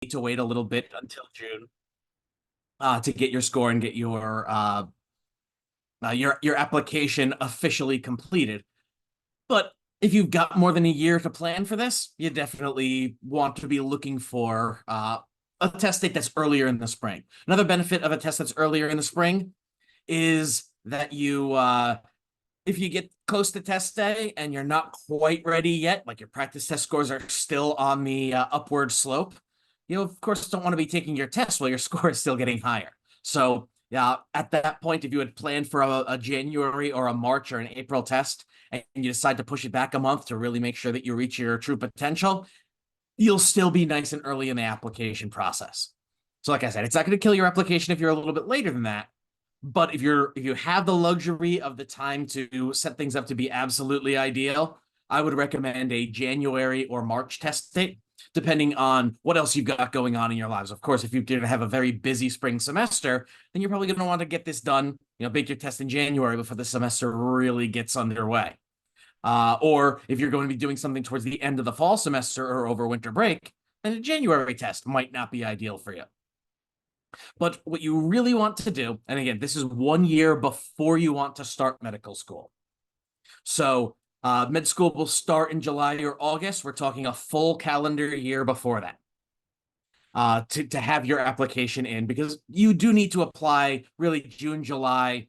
to wait a little bit until June to get your score and get your application officially completed. But if you've got more than a year to plan for this, you definitely want to be looking for a test date that's earlier in the spring. Another benefit of a test that's earlier in the spring is that if you get close to test day and you're not quite ready yet, like your practice test scores are still on the upward slope, you of course don't want to be taking your test while your score is still getting higher. So at that point, if you had planned for a January or a March or an April test and you decide to push it back a month to really make sure that you reach your true potential, you'll still be nice and early in the application process. So like I said, it's not going to kill your application if you're a little bit later than that. But if you have the luxury of the time to set things up to be absolutely ideal, I would recommend a January or March test date, depending on what else you've got going on in your lives. Of course, if you're going to have a very busy spring semester, then you're probably going to want to get this done, bake your test in January before the semester really gets underway. Or if you're going to be doing something towards the end of the fall semester or over winter break, then a January test might not be ideal for you. But what you really want to do, and again, this is 1 year before you want to start medical school. So med school will start in July or August. We're talking a full calendar year before that to have your application in, because you do need to apply really June, July,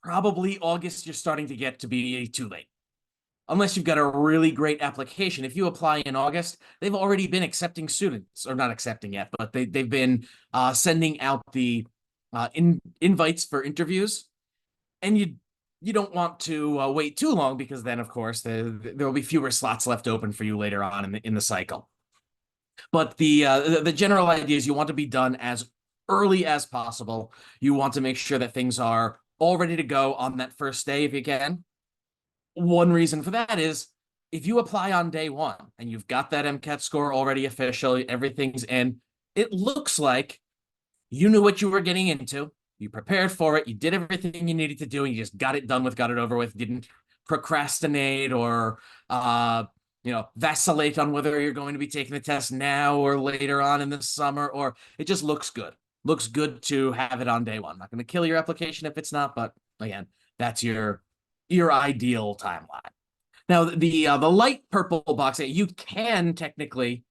probably August. You're starting to get to be too late. Unless you've got a really great application. If you apply in August, they've already been accepting students, or not accepting yet, but they've been sending out the invites for interviews. And you don't want to wait too long, because then, of course, there will be fewer slots left open for you later on in the cycle. But the general idea is you want to be done as early as possible. You want to make sure that things are all ready to go on that first day if you can. One reason for that is if you apply on day one and you've got that MCAT score already official, everything's in, it looks like you knew what you were getting into, you prepared for it, you did everything you needed to do, and you just got it done with, got it over with, didn't procrastinate or vacillate on whether you're going to be taking the test now or later on in the summer, or it just looks good. Looks good to have it on day one. Not going to kill your application if it's not, but again, that's your ideal timeline. Now, the light purple box, you can technically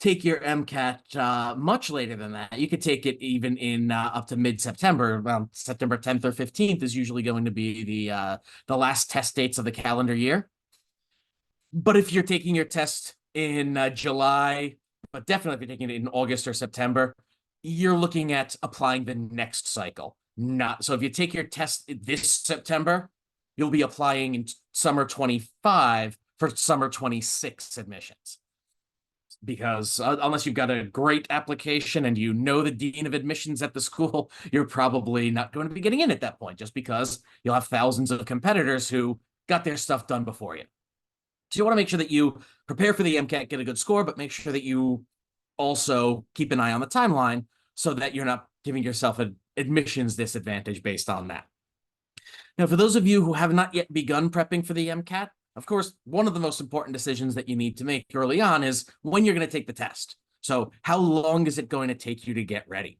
take your MCAT much later than that. You could take it even in up to mid-September. September 10th or 15th is usually going to be the last test dates of the calendar year. But if you're taking your test in July, but definitely if you're taking it in August or September, you're looking at applying the next cycle. So if you take your test this September, you'll be applying in summer 25 for summer 26 admissions. Because unless you've got a great application and you know the dean of admissions at the school, you're probably not going to be getting in at that point, just because you'll have thousands of competitors who got their stuff done before you. So you want to make sure that you prepare for the MCAT, get a good score, but make sure that you also keep an eye on the timeline so that you're not giving yourself an admissions disadvantage based on that. Now, for those of you who have not yet begun prepping for the MCAT, of course, one of the most important decisions that you need to make early on is when you're going to take the test. So how long is it going to take you to get ready?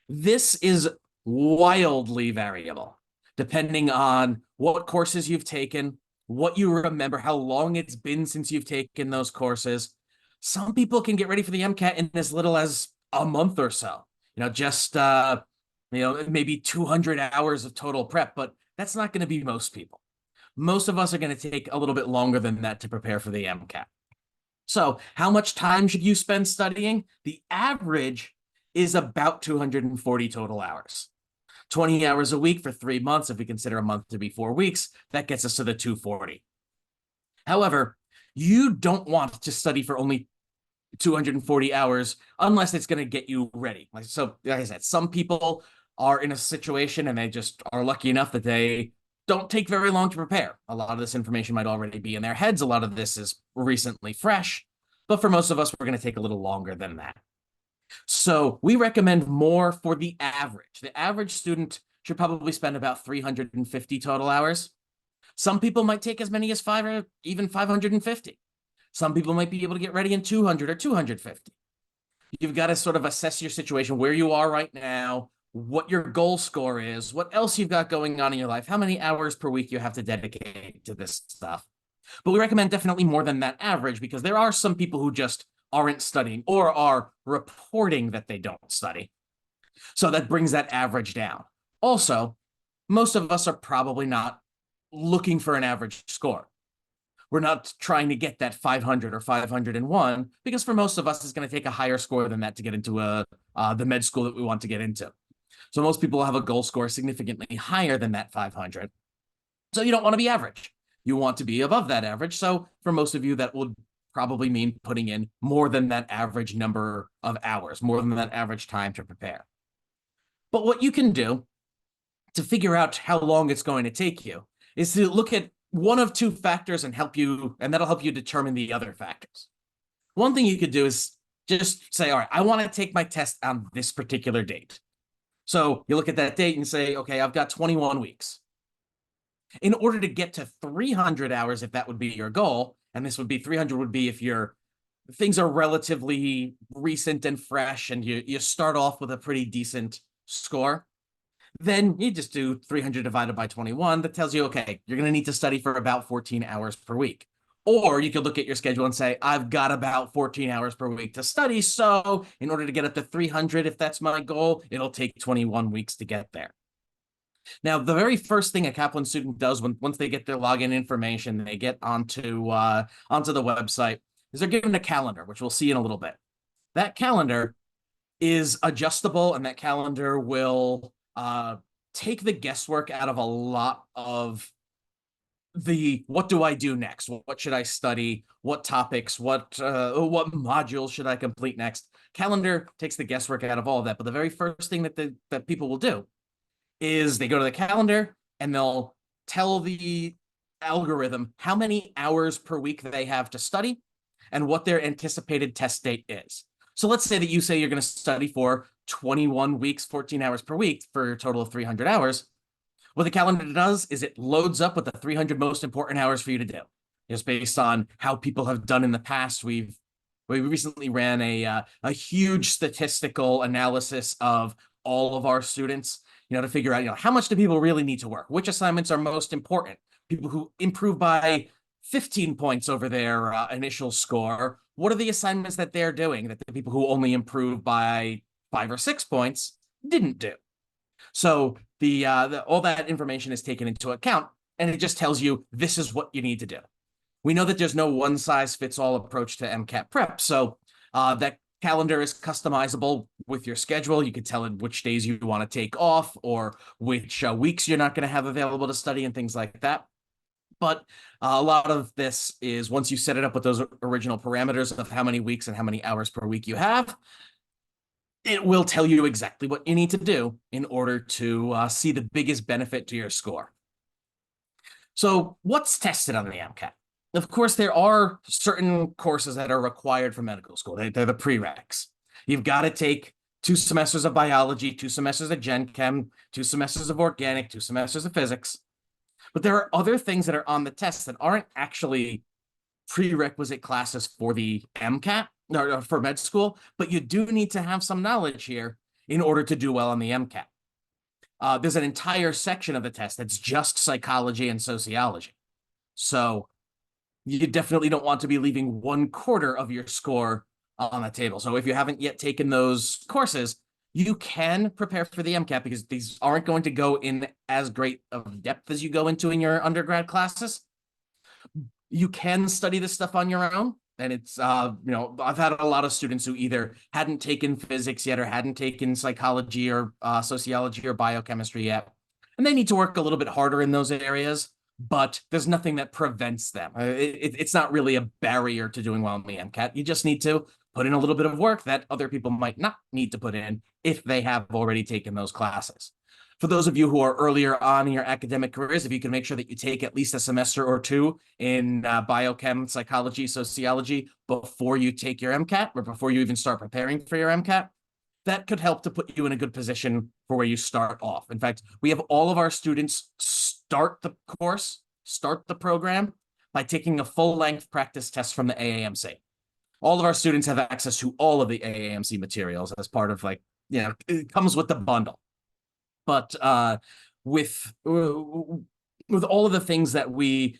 This is wildly variable, depending on what courses you've taken, what you remember, how long it's been since you've taken those courses. Some people can get ready for the MCAT in as little as a month or so, just maybe 200 hours of total prep, but that's not going to be most people. Most of us are going to take a little bit longer than that to prepare for the MCAT. So how much time should you spend studying? The average is about 240 total hours. 20 hours a week for 3 months. If we consider a month to be 4 weeks, that gets us to the 240. However, you don't want to study for only 240 hours unless it's going to get you ready. So, like I said, some people are in a situation and they just are lucky enough that they don't take very long to prepare. A lot of this information might already be in their heads. A lot of this is recently fresh. But for most of us, we're going to take a little longer than that. So we recommend more for the average. The average student should probably spend about 350 total hours. Some people might take as many as 5 or even 550. Some people might be able to get ready in 200 or 250. You've got to sort of assess your situation, where you are right now, what your goal score is, what else you've got going on in your life, how many hours per week you have to dedicate to this stuff. But we recommend definitely more than that average, because there are some people who just aren't studying or are reporting that they don't study. So that brings that average down. Also, most of us are probably not looking for an average score. We're not trying to get that 500 or 501, because for most of us, it's going to take a higher score than that to get into the med school that we want to get into. So most people have a goal score significantly higher than that 500. So you don't want to be average. You want to be above that average. So for most of you, that would probably mean putting in more than that average number of hours, more than that average time to prepare. But what you can do to figure out how long it's going to take you is to look at one of two factors and that'll help you determine the other factors. One thing you could do is just say, all right, I want to take my test on this particular date. So you look at that date and say, okay, I've got 21 weeks. In order to get to 300 hours, if that would be your goal, and this would be 300 would be if your things are relatively recent and fresh and you start off with a pretty decent score, then you just do 300 divided by 21. That tells you, okay, you're going to need to study for about 14 hours per week. Or you could look at your schedule and say, I've got about 14 hours per week to study. So in order to get up to 300, if that's my goal, it'll take 21 weeks to get there. Now, the very first thing a Kaplan student does once they get their login information, they get onto the website, is they're given a calendar, which we'll see in a little bit. That calendar is adjustable, and that calendar will take the guesswork out of a lot of what do I do next? What should I study? What topics? What modules should I complete next? Calendar takes the guesswork out of all of that. But the very first thing that people will do is they go to the calendar and they'll tell the algorithm how many hours per week they have to study and what their anticipated test date is. So let's say that you say you're going to study for 21 weeks, 14 hours per week for a total of 300 hours. What the calendar does is it loads up with the 300 most important hours for you to do. Just based on how people have done in the past. We recently ran a huge statistical analysis of all of our students, to figure out, how much do people really need to work? Which assignments are most important? People who improve by 15 points over their initial score, what are the assignments that they're doing that the people who only improve by 5 or 6 points didn't do? So all that information is taken into account, and it just tells you this is what you need to do. We know that there's no one-size-fits-all approach to MCAT prep, so that calendar is customizable with your schedule. You could tell it which days you want to take off or which weeks you're not going to have available to study and things like that. But a lot of this is once you set it up with those original parameters of how many weeks and how many hours per week you have, it will tell you exactly what you need to do in order to see the biggest benefit to your score. So what's tested on the MCAT? Of course, there are certain courses that are required for medical school. They're the prereqs. You've got to take 2 semesters of biology, 2 semesters of Gen Chem, 2 semesters of organic, 2 semesters of physics. But there are other things that are on the test that aren't actually prerequisite classes for the MCAT or for med school, but you do need to have some knowledge here in order to do well on the MCAT. There's an entire section of the test that's just psychology and sociology. So you definitely don't want to be leaving 1/4 of your score on the table. So if you haven't yet taken those courses, you can prepare for the MCAT because these aren't going to go in as great of depth as you go into in your undergrad classes. You can study this stuff on your own. And it's, I've had a lot of students who either hadn't taken physics yet or hadn't taken psychology or sociology or biochemistry yet. And they need to work a little bit harder in those areas, but there's nothing that prevents them. It's not really a barrier to doing well in the MCAT. You just need to put in a little bit of work that other people might not need to put in if they have already taken those classes. For those of you who are earlier on in your academic careers, if you can make sure that you take at least a semester or 2 in biochem, psychology, sociology before you take your MCAT or before you even start preparing for your MCAT, that could help to put you in a good position for where you start off. In fact, we have all of our students start the course, start the program by taking a full-length practice test from the AAMC. all of our students have access to all of the AAMC materials as part of like, it comes with the bundle. But with all of the things that we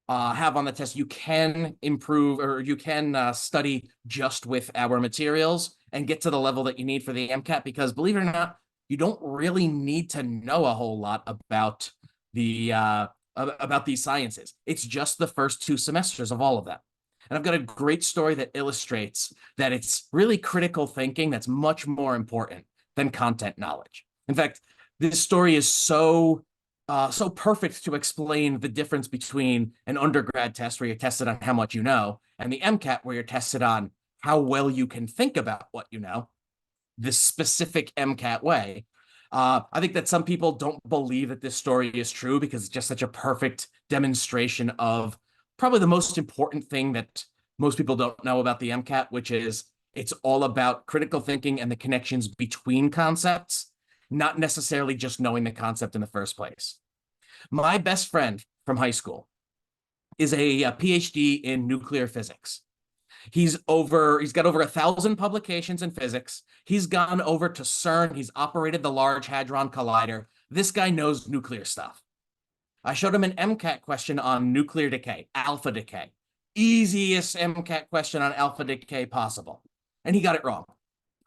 have on the test, you can improve, or you can study just with our materials and get to the level that you need for the MCAT, because believe it or not, you don't really need to know a whole lot about these sciences. It's just the first 2 semesters of all of them. And I've got a great story that illustrates that it's really critical thinking that's much more important than content knowledge. In fact, this story is so perfect to explain the difference between an undergrad test where you're tested on how much you know, and the MCAT where you're tested on how well you can think about what you know, this specific MCAT way. I think that some people don't believe that this story is true because it's just such a perfect demonstration of probably the most important thing that most people don't know about the MCAT, which is it's all about critical thinking and the connections between concepts, not necessarily just knowing the concept in the first place. My best friend from high school is a PhD in nuclear physics. He's got over 1,000 publications in physics. He's gone over to CERN. He's operated the Large Hadron Collider. This guy knows nuclear stuff. I showed him an MCAT question on nuclear decay, alpha decay. Easiest MCAT question on alpha decay possible. And he got it wrong.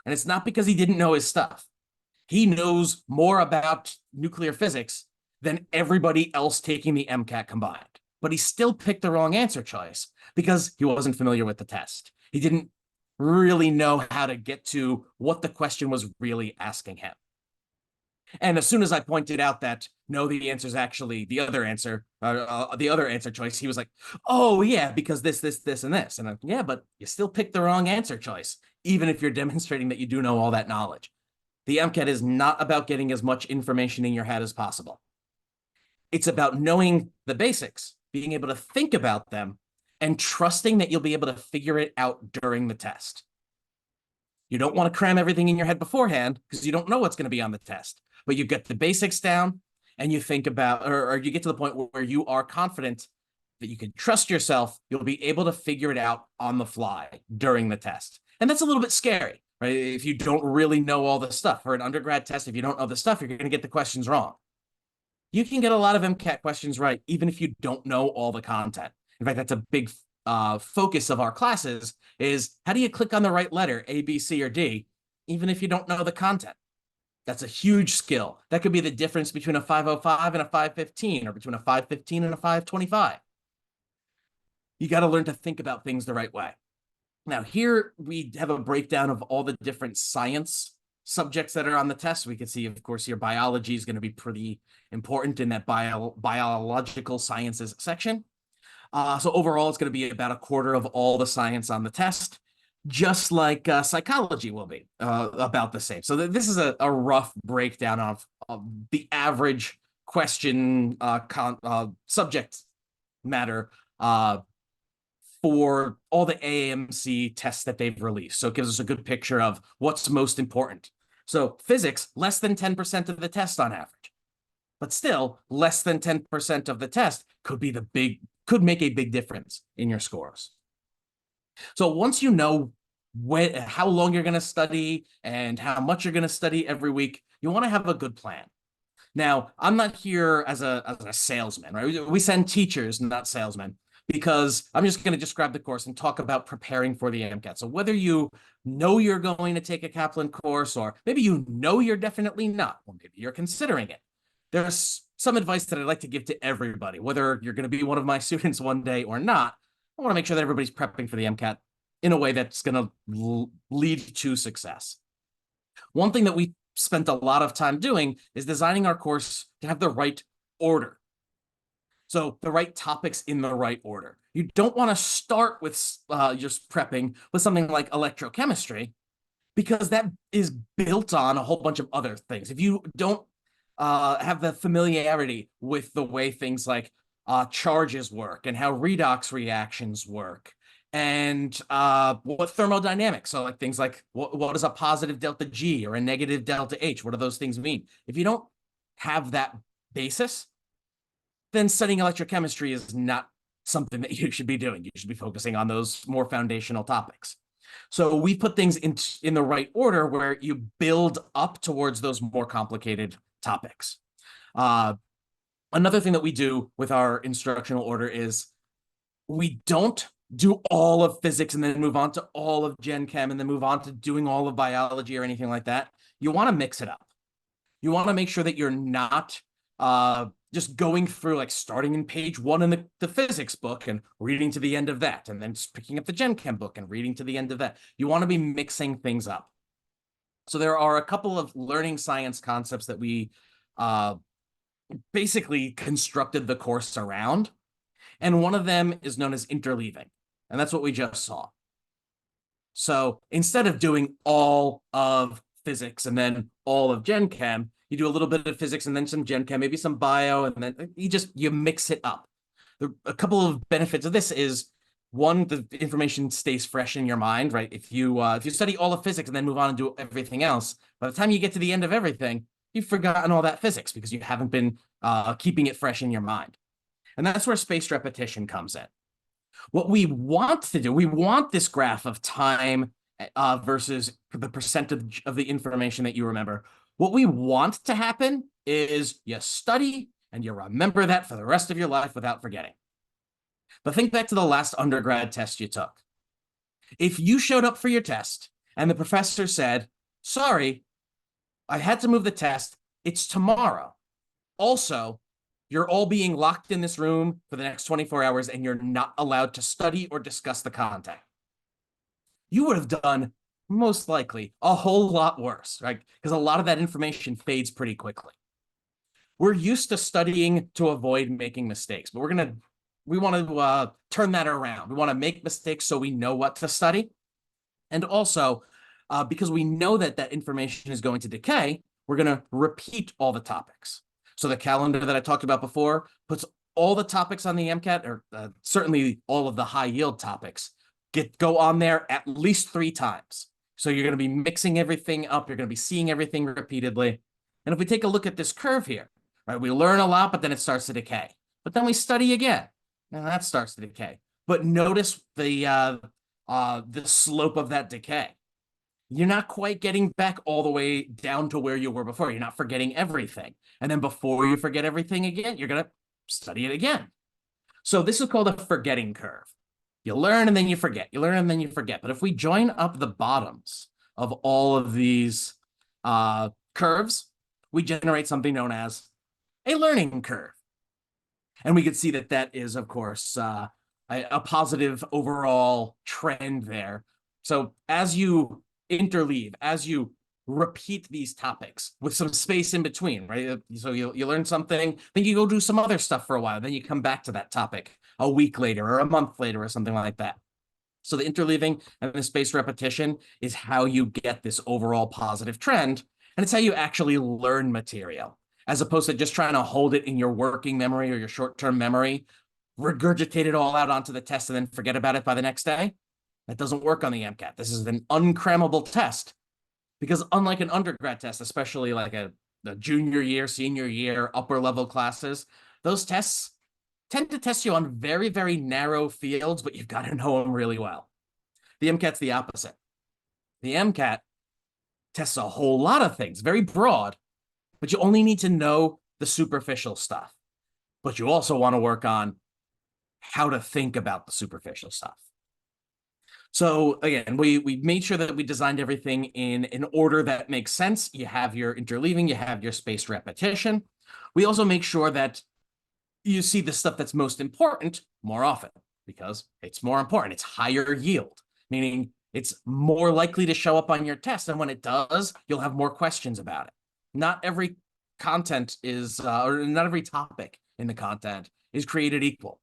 And it's not because he didn't know his stuff. He knows more about nuclear physics than everybody else taking the MCAT combined. But he still picked the wrong answer choice because he wasn't familiar with the test. He didn't really know how to get to what the question was really asking him. And as soon as I pointed out that, no, the answer is actually the other answer choice, he was like, oh, yeah, because this, and this. And yeah, but you still picked the wrong answer choice, even if you're demonstrating that you do know all that knowledge. The MCAT is not about getting as much information in your head as possible. It's about knowing the basics, being able to think about them, and trusting that you'll be able to figure it out during the test. You don't want to cram everything in your head beforehand because you don't know what's going to be on the test. But you get the basics down and you think about, or you get to the point where you are confident that you can trust yourself, you'll be able to figure it out on the fly during the test. And that's a little bit scary, right? If you don't really know all the stuff. For an undergrad test, if you don't know the stuff, you're going to get the questions wrong. You can get a lot of MCAT questions right, even if you don't know all the content. In fact, that's a big focus of our classes is how do you click on the right letter, A, B, C, or D, even if you don't know the content? That's a huge skill. That could be the difference between a 505 and a 515, or between a 515 and a 525. You got to learn to think about things the right way. Now, here we have a breakdown of all the different science subjects that are on the test. We can see, of course, your biology is going to be pretty important in that biological sciences section. So overall, it's going to be about a quarter of all the science on the test, just like psychology will be about the same. So this is a rough breakdown of the average question subject matter for all the AAMC tests that they've released. So it gives us a good picture of what's most important. So physics, less than 10% of the test on average. But still, less than 10% of the test could make a big difference in your scores. So once you know how long you're going to study and how much you're going to study every week, you want to have a good plan. Now, I'm not here as a salesman, right? We send teachers, not salesmen, because I'm just going to describe the course and talk about preparing for the MCAT. So whether you know you're going to take a Kaplan course, or maybe you know you're definitely not, or maybe you're considering it, there's some advice that I'd like to give to everybody, whether you're going to be one of my students one day or not. I want to make sure that everybody's prepping for the MCAT in a way that's going to lead to success. One thing that we spent a lot of time doing is designing our course to have the right order. So the right topics in the right order. You don't want to start with just prepping with something like electrochemistry, because that is built on a whole bunch of other things. If you don't have the familiarity with the way things like charges work and how redox reactions work, and what thermodynamics, so like things like what is a positive delta G or a negative delta H? What do those things mean? If you don't have that basis, then studying electrochemistry is not something that you should be doing. You should be focusing on those more foundational topics. So we put things in the right order where you build up towards those more complicated topics. Another thing that we do with our instructional order is we don't do all of physics and then move on to all of Gen Chem and then move on to doing all of biology or anything like that. You want to mix it up. You want to make sure that you're not just going through, like, starting in page 1 in the physics book and reading to the end of that, and then picking up the Gen Chem book and reading to the end of that. You want to be mixing things up. So there are a couple of learning science concepts that we basically constructed the course around. And one of them is known as interleaving. And that's what we just saw. So instead of doing all of physics and then all of Gen Chem, you do a little bit of physics and then some Gen Chem, maybe some bio, and then you mix it up. A couple of benefits of this is, one, the information stays fresh in your mind, right? If you study all of physics and then move on and do everything else, by the time you get to the end of everything, you've forgotten all that physics because you haven't been keeping it fresh in your mind. And that's where spaced repetition comes in. What we want to do, we want this graph of time versus the percentage of the information that you remember. What we want to happen is you study and you remember that for the rest of your life without forgetting. But think back to the last undergrad test you took. If you showed up for your test and the professor said, sorry, I had to move the test, it's tomorrow. Also, you're all being locked in this room for the next 24 hours and you're not allowed to study or discuss the content. You would have done, most likely, a whole lot worse, right? Because a lot of that information fades pretty quickly. We're used to studying to avoid making mistakes, but we want to turn that around. We want to make mistakes so we know what to study. And also, because we know that that information is going to decay, we're going to repeat all the topics. So the calendar that I talked about before puts all the topics on the MCAT, or certainly all of the high yield topics, go on there at least 3 times. So you're going to be mixing everything up. You're going to be seeing everything repeatedly. And if we take a look at this curve here, right, we learn a lot, but then it starts to decay. But then we study again, and that starts to decay. But notice the slope of that decay. You're not quite getting back all the way down to where you were before. You're not forgetting everything. And then before you forget everything again, you're going to study it again. So this is called a forgetting curve. You learn and then you forget. You learn and then you forget. But if we join up the bottoms of all of these curves, we generate something known as a learning curve. And we can see that that is, of course, a positive overall trend there. So as you interleave, as you repeat these topics with some space in between, right? So you learn something, then you go do some other stuff for a while, then you come back to that topic a week later or a month later or something like that. So the interleaving and the spaced repetition is how you get this overall positive trend, and it's how you actually learn material, as opposed to just trying to hold it in your working memory or your short-term memory, regurgitate it all out onto the test and then forget about it by the next day. That doesn't work on the MCAT. This is an uncrammable test, because unlike an undergrad test, especially like a junior year, senior year, upper level classes, those tests tend to test you on very, very narrow fields, but you've got to know them really well. The MCAT's the opposite. The MCAT tests a whole lot of things, very broad, but you only need to know the superficial stuff. But you also want to work on how to think about the superficial stuff. So again, we made sure that we designed everything in an order that makes sense. You have your interleaving, you have your spaced repetition. We also make sure that you see the stuff that's most important more often, because it's more important. It's higher yield, meaning it's more likely to show up on your test. And when it does, you'll have more questions about it. Not every content is, or not every topic in the content is created equal.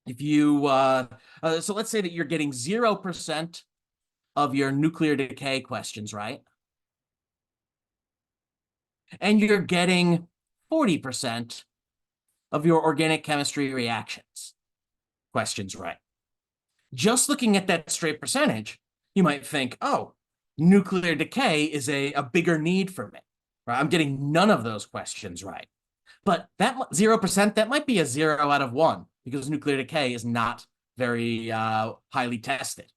If you, so let's say that you're getting 0% of your nuclear decay questions right, and you're getting 40% of your organic chemistry reactions questions right. Just looking at that straight percentage, you might think, oh, nuclear decay is a bigger need for me, right? I'm getting none of those questions right. But that 0%, that might be a 0 out of 1. because nuclear decay is not very highly tested.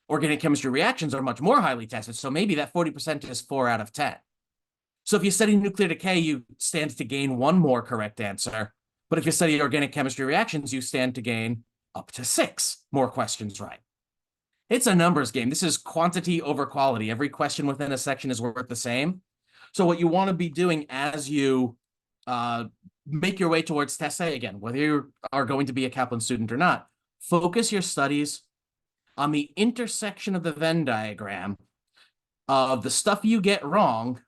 Organic chemistry reactions are much more highly tested, so maybe that 40% is 4 out of 10. So if you study nuclear decay, you stand to gain 1 more correct answer. But if you study organic chemistry reactions, you stand to gain up to 6 more questions right. It's a numbers game. This is quantity over quality. Every question within a section is worth the same. So what you want to be doing as you make your way towards test A, again, whether you are going to be a Kaplan student or not, focus your studies on the intersection of the Venn diagram of the stuff you get wrong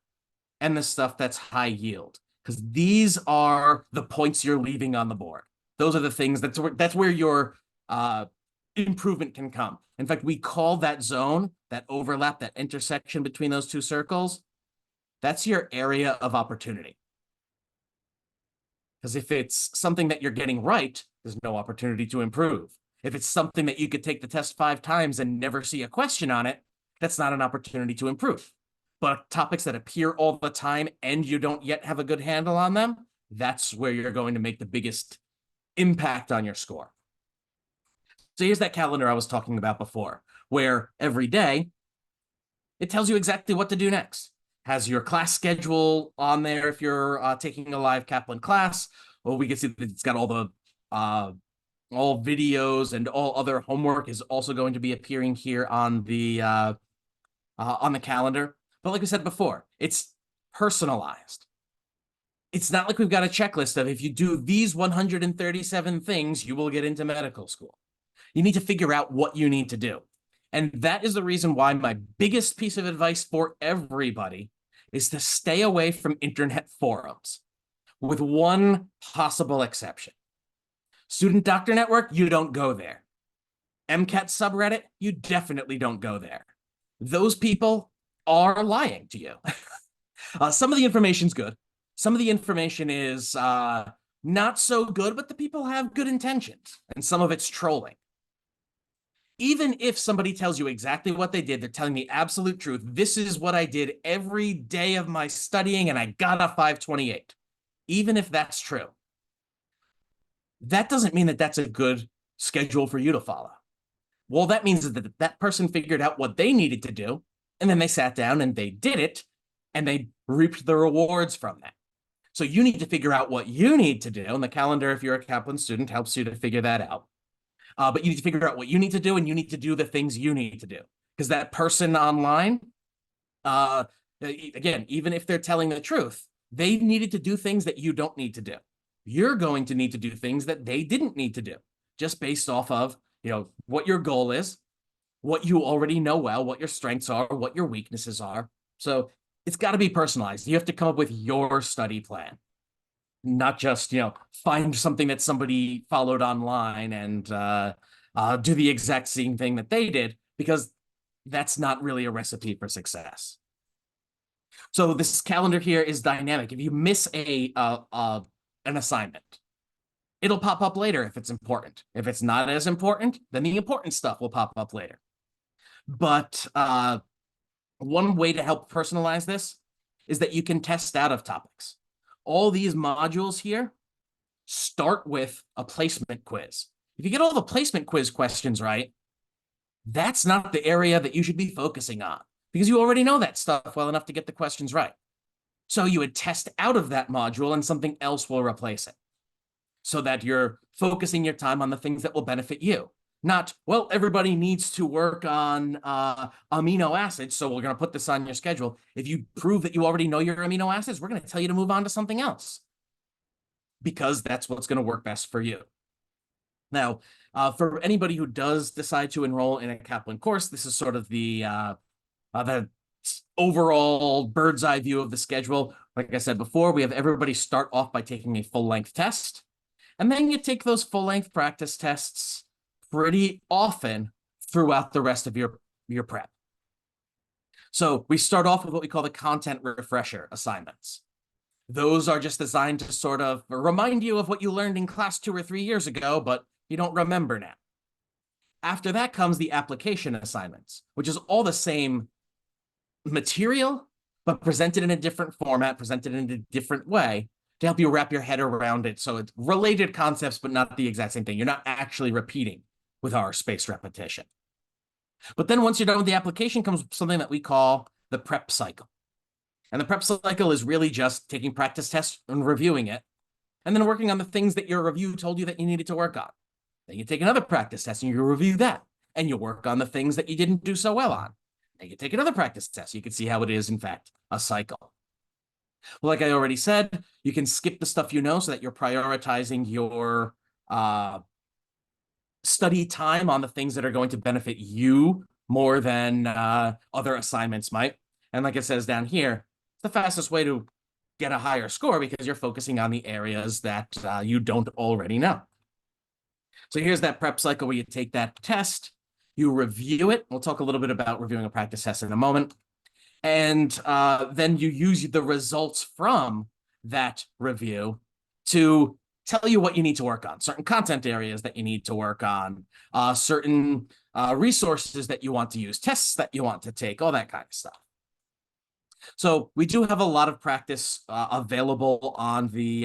and the stuff that's high yield, because these are the points you're leaving on the board. Those are the things that's where your improvement can come. In fact, we call that zone, that overlap, that intersection between those two circles, that's your area of opportunity. Because if it's something that you're getting right, there's no opportunity to improve. If it's something that you could take the test 5 times and never see a question on it, that's not an opportunity to improve. But topics that appear all the time and you don't yet have a good handle on them, that's where you're going to make the biggest impact on your score. So here's that calendar I was talking about before, where every day it tells you exactly what to do next. Has your class schedule on there if you're taking a live Kaplan class. Well, we can see that it's got all the all videos and all other homework is also going to be appearing here on the calendar. But like we said before, it's personalized. It's not like we've got a checklist of if you do these 137 things, you will get into medical school. You need to figure out what you need to do. And that is the reason why my biggest piece of advice for everybody is to stay away from internet forums, with one possible exception. Student Doctor Network, you don't go there. MCAT subreddit, you definitely don't go there. Those people are lying to you. Some of the information's good. Some of the information is not so good, but the people have good intentions, and some of it's trolling. Even if somebody tells you exactly what they did, they're telling the absolute truth. This is what I did every day of my studying, and I got a 528. Even if that's true, that doesn't mean that that's a good schedule for you to follow. Well, that means that that person figured out what they needed to do, and then they sat down and they did it, and they reaped the rewards from that. So you need to figure out what you need to do, and the calendar, if you're a Kaplan student, helps you to figure that out. But you need to figure out what you need to do, and you need to do the things you need to do. Because that person online, again, even if they're telling the truth, they needed to do things that you don't need to do. You're going to need to do things that they didn't need to do, just based off of, what your goal is, what you already know well, what your strengths are, what your weaknesses are. So it's got to be personalized. You have to come up with your study plan. Not just, find something that somebody followed online and do the exact same thing that they did, because that's not really a recipe for success. So this calendar here is dynamic. If you miss an assignment, it'll pop up later if it's important. If it's not as important, then the important stuff will pop up later. But one way to help personalize this is that you can test out of topics. All these modules here start with a placement quiz. If you get all the placement quiz questions right, that's not the area that you should be focusing on, because you already know that stuff well enough to get the questions right. So you would test out of that module and something else will replace it, so that you're focusing your time on the things that will benefit you. Not, well, everybody needs to work on amino acids, so we're going to put this on your schedule. If you prove that you already know your amino acids, we're going to tell you to move on to something else, because that's what's going to work best for you. Now, for anybody who does decide to enroll in a Kaplan course, this is sort of the overall bird's eye view of the schedule. Like I said before, we have everybody start off by taking a full-length test, and then you take those full-length practice tests pretty often throughout the rest of your prep. So we start off with what we call the content refresher assignments. Those are just designed to sort of remind you of what you learned in class 2 or 3 years ago, but you don't remember now. After that comes the application assignments, which is all the same material, but presented in a different format, presented in a different way, to help you wrap your head around it. So it's related concepts, but not the exact same thing. You're not actually repeating with our spaced repetition. But then once you're done with the application comes something that we call the prep cycle. And the prep cycle is really just taking practice tests and reviewing it, and then working on the things that your review told you that you needed to work on. Then you take another practice test and you review that, and you work on the things that you didn't do so well on. Then you take another practice test. You can see how it is, in fact, a cycle. Well, like I already said, you can skip the stuff you know so that you're prioritizing your study time on the things that are going to benefit you more than other assignments might. And like it says down here, it's the fastest way to get a higher score because you're focusing on the areas that you don't already know. So here's that prep cycle where you take that test, you review it. We'll talk a little bit about reviewing a practice test in a moment. And then you use the results from that review to tell you what you need to work on, certain content areas that you need to work on, certain resources that you want to use, tests that you want to take, all that kind of stuff. So we do have a lot of practice available on the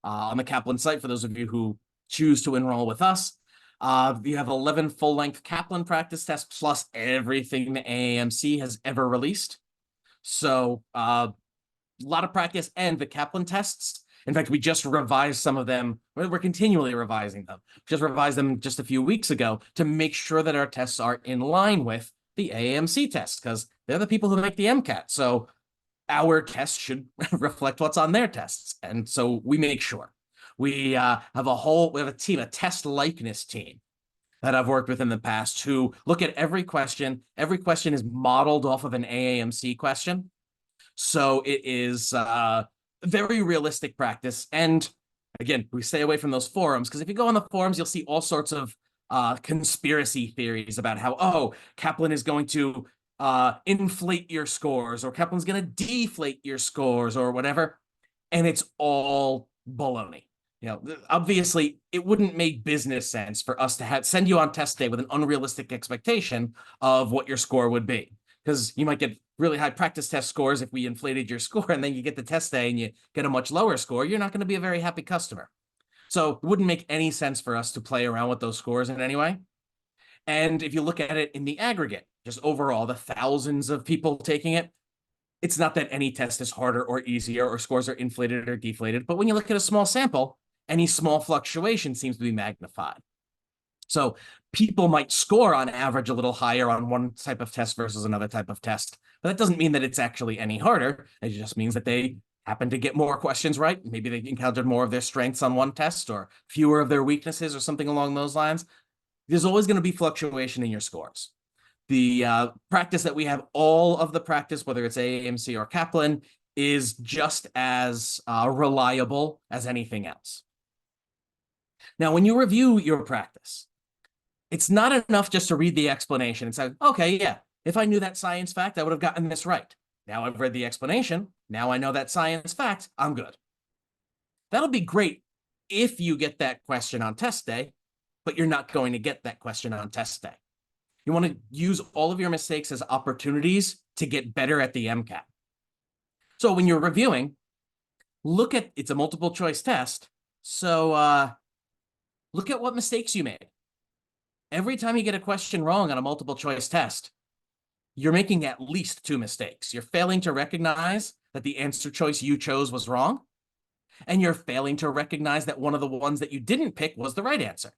Kaplan site for those of you who choose to enroll with us. You have 11 full-length Kaplan practice tests plus everything the AAMC has ever released. So a lot of practice, and the Kaplan tests. In fact, we just revised some of them. We're continually revising them. Just revised them just a few weeks ago to make sure that our tests are in line with the AAMC tests, because they're the people who make the MCAT. So our tests should reflect what's on their tests. And so we make sure. We have a team, a test likeness team that I've worked with in the past who look at every question. Every question is modeled off of an AAMC question. So it is very realistic practice. And again, we stay away from those forums, because if you go on the forums, you'll see all sorts of conspiracy theories about how, oh, Kaplan is going to inflate your scores, or Kaplan's going to deflate your scores, or whatever. And it's all baloney. You know, obviously, it wouldn't make business sense for us to send you on test day with an unrealistic expectation of what your score would be, because you might get really high practice test scores if we inflated your score, and then you get the test day and you get a much lower score. You're not going to be a very happy customer. So it wouldn't make any sense for us to play around with those scores in any way. And if you look at it in the aggregate, just overall, the thousands of people taking it, it's not that any test is harder or easier or scores are inflated or deflated. But when you look at a small sample, any small fluctuation seems to be magnified. So people might score on average a little higher on one type of test versus another type of test. But that doesn't mean that it's actually any harder. It just means that they happen to get more questions right. Maybe they encountered more of their strengths on one test or fewer of their weaknesses or something along those lines. There's always going to be fluctuation in your scores. The practice that we have, all of the practice, whether it's AAMC or Kaplan, is just as reliable as anything else. Now, when you review your practice, it's not enough just to read the explanation and say, okay, yeah, if I knew that science fact, I would have gotten this right. Now I've read the explanation. Now I know that science fact. I'm good. That'll be great if you get that question on test day, but you're not going to get that question on test day. You want to use all of your mistakes as opportunities to get better at the MCAT. So when you're reviewing, look at, it's a multiple choice test. So look at what mistakes you made. Every time you get a question wrong on a multiple choice test, you're making at least 2 mistakes. You're failing to recognize that the answer choice you chose was wrong, and you're failing to recognize that one of the ones that you didn't pick was the right answer.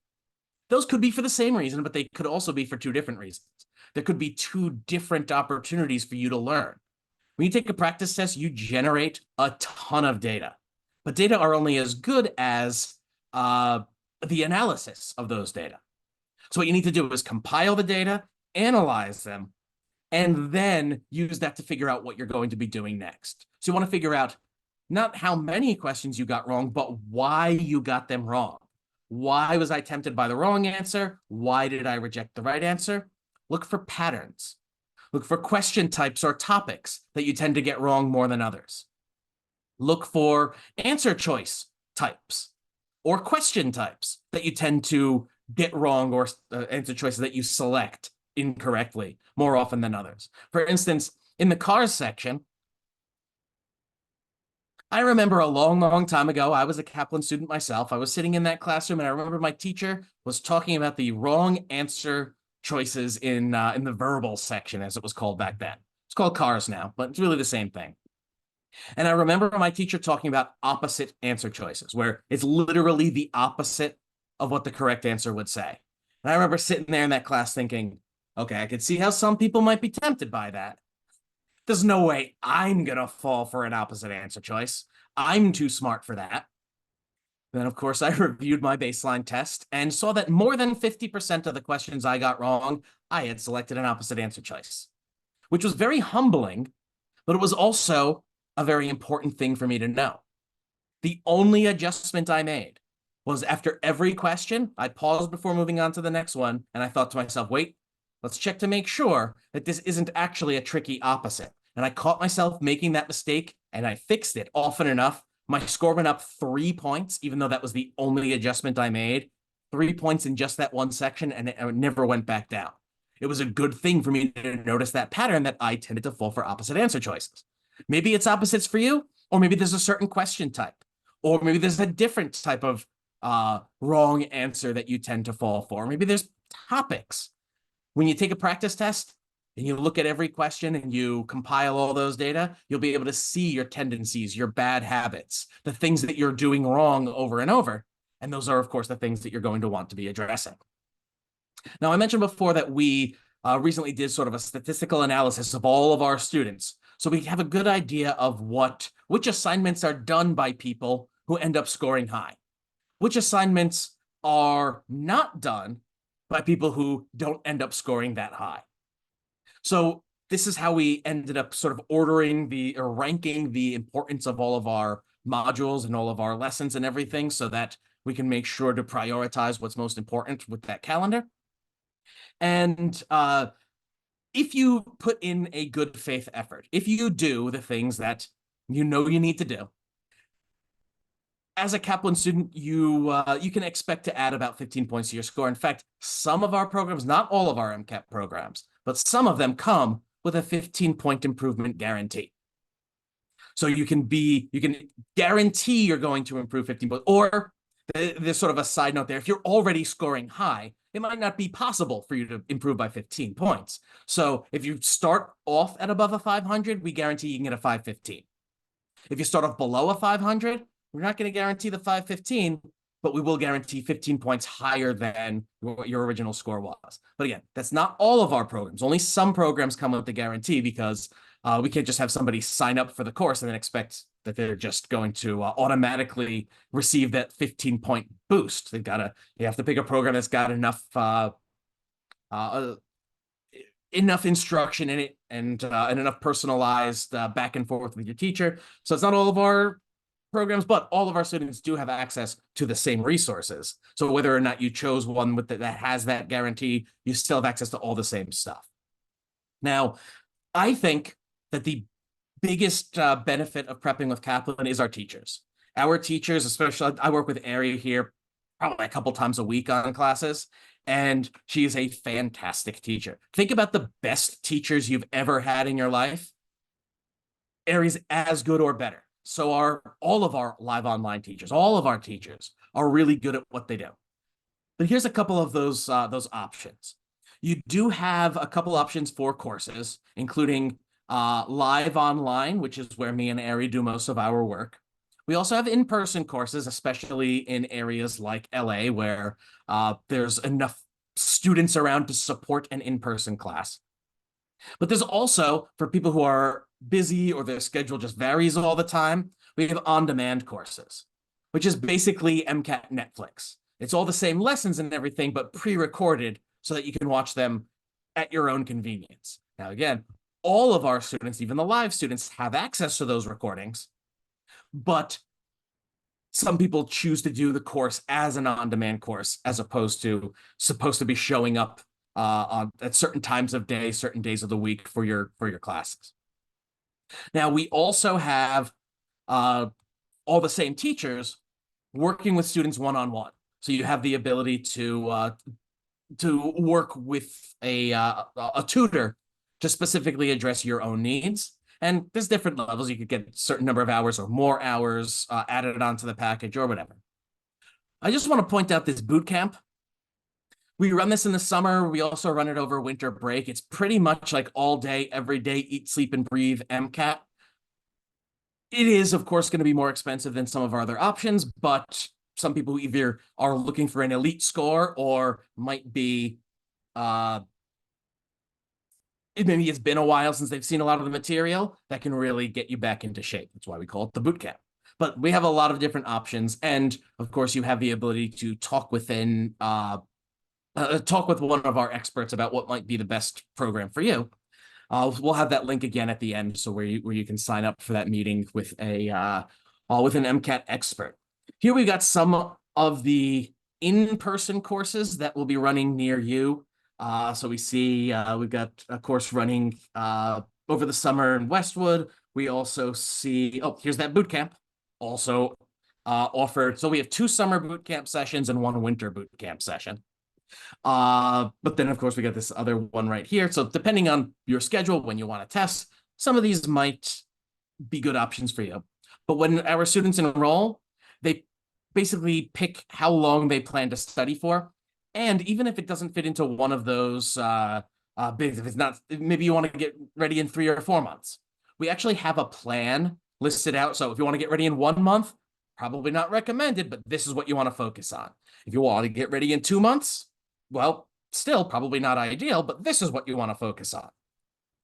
Those could be for the same reason, but they could also be for 2 different reasons. There could be 2 different opportunities for you to learn. When you take a practice test, you generate a ton of data, but data are only as good as the analysis of those data. So what you need to do is compile the data, analyze them, and then use that to figure out what you're going to be doing next. So you want to figure out not how many questions you got wrong, but why you got them wrong. Why was I tempted by the wrong answer? Why did I reject the right answer? Look for patterns. Look for question types or topics that you tend to get wrong more than others. Look for answer choice types or question types that you tend to get wrong, or answer choices that you select incorrectly more often than others. For instance, in the cars section, I remember a long, long time ago, I was a Kaplan student myself. I was sitting in that classroom, and I remember my teacher was talking about the wrong answer choices in the verbal section, as it was called back then. It's called cars now, but it's really the same thing. And I remember my teacher talking about opposite answer choices, where it's literally the opposite of what the correct answer would say. And I remember sitting there in that class thinking, okay, I could see how some people might be tempted by that. There's no way I'm going to fall for an opposite answer choice. I'm too smart for that. Then, of course, I reviewed my baseline test and saw that more than 50% of the questions I got wrong, I had selected an opposite answer choice, which was very humbling, but it was also a very important thing for me to know. The only adjustment I made was after every question, I paused before moving on to the next one, and I thought to myself, wait, let's check to make sure that this isn't actually a tricky opposite. And I caught myself making that mistake, and I fixed it often enough. My score went up 3 points, even though that was the only adjustment I made. 3 points in just that one section, and it never went back down. It was a good thing for me to notice that pattern that I tended to fall for opposite answer choices. Maybe it's opposites for you, or maybe there's a certain question type, or maybe there's a different type of wrong answer that you tend to fall for. Maybe there's topics. When you take a practice test and you look at every question and you compile all those data, you'll be able to see your tendencies, your bad habits, the things that you're doing wrong over and over. And those are, of course, the things that you're going to want to be addressing. Now, I mentioned before that we recently did sort of a statistical analysis of all of our students. So we have a good idea of which assignments are done by people who end up scoring high, which assignments are not done by people who don't end up scoring that high. So this is how we ended up sort of ranking the importance of all of our modules and all of our lessons and everything so that we can make sure to prioritize what's most important with that calendar. And if you put in a good faith effort, if you do the things that you know you need to do, as a Kaplan student, you can expect to add about 15 points to your score. In fact, some of our programs, not all of our MCAT programs, but some of them come with a 15-point improvement guarantee. So you can guarantee you're going to improve 15 points. Or there's sort of a side note there. If you're already scoring high, it might not be possible for you to improve by 15 points. So if you start off at above a 500, we guarantee you can get a 515. If you start off below a 500, we're not going to guarantee the 515, but we will guarantee 15 points higher than what your original score was. But again, that's not all of our programs. Only some programs come with the guarantee because we can't just have somebody sign up for the course and then expect that they're just going to automatically receive that 15-point boost. You have to pick a program that's got enough instruction in it and enough personalized back and forth with your teacher. So it's not all of our programs, but all of our students do have access to the same resources. So whether or not you chose one that has that guarantee, you still have access to all the same stuff. Now, I think that the biggest benefit of prepping with Kaplan is our teachers. Our teachers, especially, I work with Ari here probably a couple times a week on classes, and she is a fantastic teacher. Think about the best teachers you've ever had in your life. Ari's as good or better. So all of our live online teachers, all of our teachers are really good at what they do. But here's a couple of those options. You do have a couple options for courses, including live online, which is where me and Ari do most of our work. We also have in-person courses, especially in areas like LA, where there's enough students around to support an in-person class. But there's also, for people who are busy or their schedule just varies all the time, we have on-demand courses, which is basically MCAT Netflix. It's all the same lessons and everything, but pre-recorded so that you can watch them at your own convenience. Now, again, all of our students, even the live students, have access to those recordings, but some people choose to do the course as an on-demand course as opposed to supposed to be showing up at certain times of day, certain days of the week for your classes. Now, we also have all the same teachers working with students one-on-one. So you have the ability to work with a tutor to specifically address your own needs. And there's different levels. You could get a certain number of hours or more hours added onto the package or whatever. I just want to point out this boot camp. We run this in the summer. We also run it over winter break. It's pretty much like all day, every day, eat, sleep, and breathe MCAT. It is, of course, going to be more expensive than some of our other options, but some people either are looking for an elite score or might be maybe it's been a while since they've seen a lot of the material that can really get you back into shape. That's why we call it the boot camp. But we have a lot of different options, and of course, you have the ability to talk with one of our experts about what might be the best program for you. We'll have that link again at the end, so where you can sign up for that meeting with with an MCAT expert. Here we got some of the in-person courses that will be running near you. So we see we've got a course running over the summer in Westwood. We also see, here's that boot camp also offered. So we have 2 summer boot camp sessions and 1 winter boot camp session. But then, of course, we got this other one right here. So depending on your schedule, when you want to test, some of these might be good options for you. But when our students enroll, they basically pick how long they plan to study for. And even if it doesn't fit into one of those if it's not, maybe you want to get ready in 3 or 4 months. We actually have a plan listed out. So if you want to get ready in 1 month, probably not recommended, but this is what you want to focus on. If you want to get ready in 2 months, well, still probably not ideal, but this is what you want to focus on.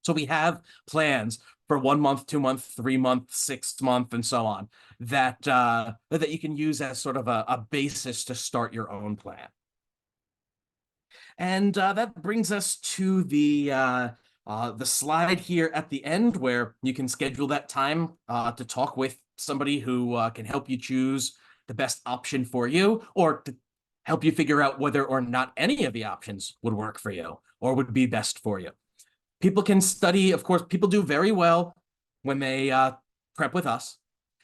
So we have plans for 1 month, 2 month, 3 month, 6 month, and so on that that you can use as sort of a basis to start your own plan. And that brings us to the slide here at the end where you can schedule that time to talk with somebody who can help you choose the best option for you, or to help you figure out whether or not any of the options would work for you or would be best for you. People can study, of course, people do very well when they prep with us.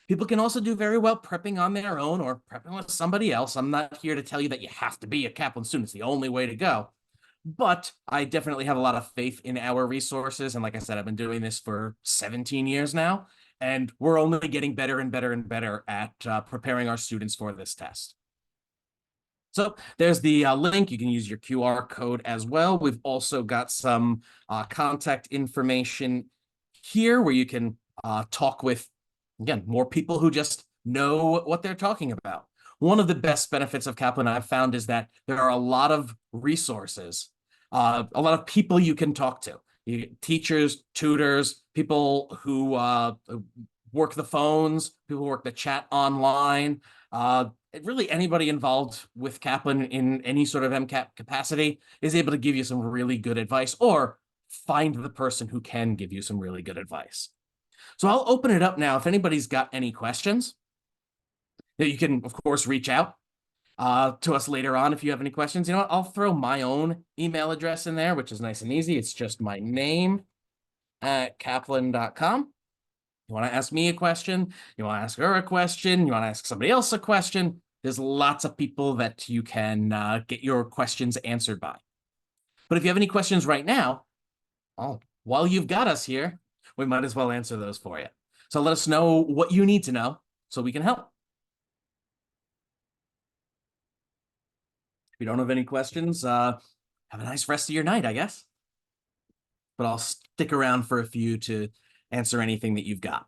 People can also do very well prepping on their own or prepping with somebody else. I'm not here to tell you that you have to be a Kaplan student. It's the only way to go. But I definitely have a lot of faith in our resources. And like I said, I've been doing this for 17 years now, and we're only getting better and better and better at preparing our students for this test. So there's the link. You can use your QR code as well. We've also got some contact information here where you can talk with, again, more people who just know what they're talking about. One of the best benefits of Kaplan I've found is that there are a lot of resources, a lot of people you can talk to. Teachers, tutors, people who work the phones, people who work the chat online, really anybody involved with Kaplan in any sort of MCAT capacity is able to give you some really good advice, or find the person who can give you some really good advice. So I'll open it up now. If anybody's got any questions, you can, of course, reach out to us later on if you have any questions. You know what? I'll throw my own email address in there, which is nice and easy. It's just my name at kaplan.com. You want to ask me a question, you want to ask her a question, you want to ask somebody else a question, there's lots of people that you can get your questions answered by. But if you have any questions right now, while you've got us here, we might as well answer those for you. So let us know what you need to know so we can help. If you don't have any questions, have a nice rest of your night, I guess. But I'll stick around for a few to answer anything that you've got.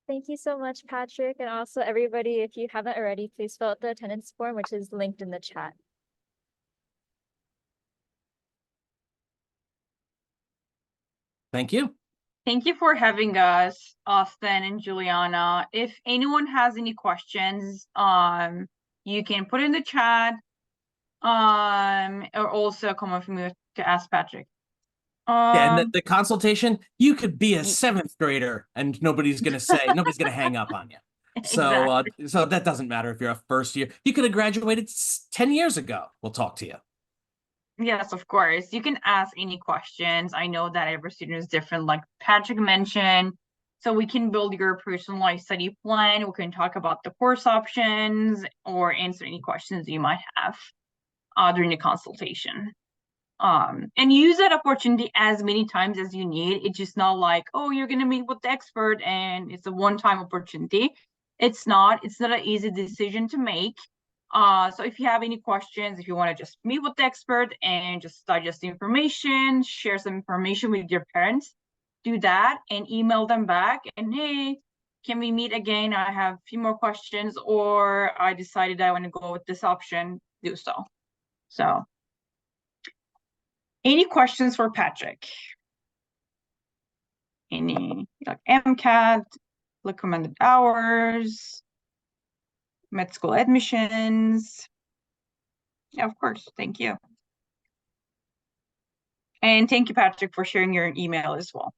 Thank you so much, Patrick. And also everybody, if you haven't already, please fill out the attendance form, which is linked in the chat. Thank you. Thank you for having us, Austin and Juliana. If anyone has any questions, you can put in the chat, or also comment from you to ask Patrick. Yeah, and the consultation, you could be a 7th grader and nobody's gonna hang up on you. So exactly. So that doesn't matter if you're a first year. You could have graduated 10 years ago. We'll talk to you. Yes, of course. You can ask any questions. I know that every student is different, like Patrick mentioned. So we can build your personalized study plan. We can talk about the course options or answer any questions you might have during the consultation. And use that opportunity as many times as you need. It's just not like, oh, you're gonna meet with the expert and it's a one-time opportunity. It's not an easy decision to make. So if you have any questions, if you want to just meet with the expert and just digest the information, share some information with your parents, do that and email them back and, hey, can we meet again? I have a few more questions, or I decided I want to go with this option, do so. So any questions for Patrick? Any like MCAT, recommended hours, med school admissions? Yeah, of course. Thank you. And thank you, Patrick, for sharing your email as well.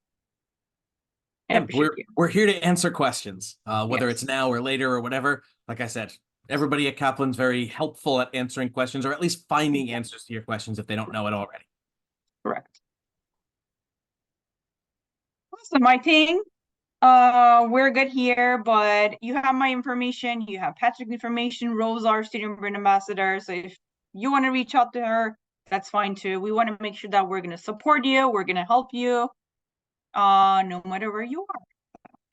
I And appreciate you. we're here to answer questions, whether Yes. it's now or later or whatever. Like I said, everybody at Kaplan's very helpful at answering questions, or at least finding answers to your questions if they don't know it already. Correct. Awesome. I think we're good here, but you have my information, you have Patrick's information, Rose, our student brand ambassador. So if you want to reach out to her, that's fine too. We want to make sure that we're going to support you, we're going to help you, no matter where you are.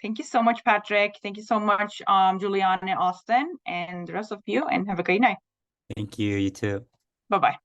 Thank you so much, Patrick. Thank you so much, Juliana, Austin, and the rest of you, and have a great night. Thank you. You too. Bye-bye.